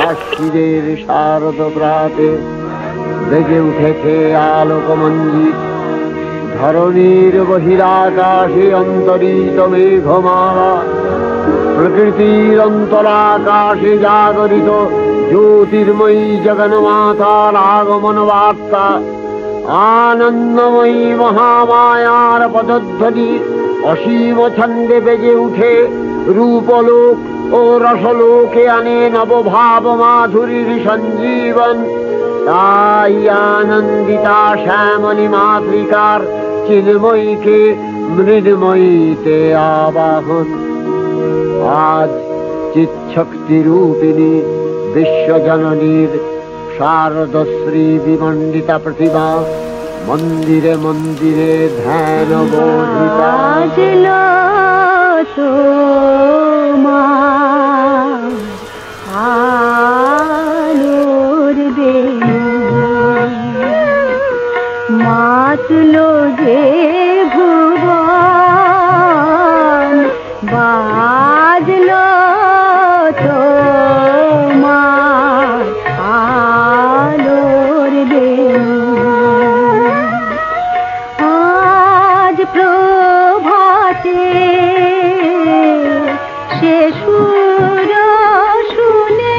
আশ্বিনের শারদ প্রাতে বেজে উঠেছে আলোকমঞ্জিত, ধরণীর বহিরাকাশে অন্তরিত মেঘমালা, প্রকৃতির অন্তরাকাশে জাগরিত জ্যোতির্ময়ী জগন্মাতার আগমন বার্তা, আনন্দময়ী মহামায়ার পদধ্বনি অসীম ছন্দে বেজে উঠে রূপলোক ও রসলোকে আনে নবভাব মাধুরীর সঞ্জীবন। তাই আনন্দিতা শ্যামলী মাতৃকার চিন্ময়ীকে মৃন্ময়ীতে আবাহন। আজ চিৎশক্তি রূপিণী বিশ্বজননীর শারদশ্রী বিমণ্ডিতা প্রতিমা মন্দিরে মন্দিরে ধ্যান বোধিতা। মাতলো যে ভুবন, বাজলো তোমার আলোর বেণু। আজ প্রভাতে সে সুর শুনে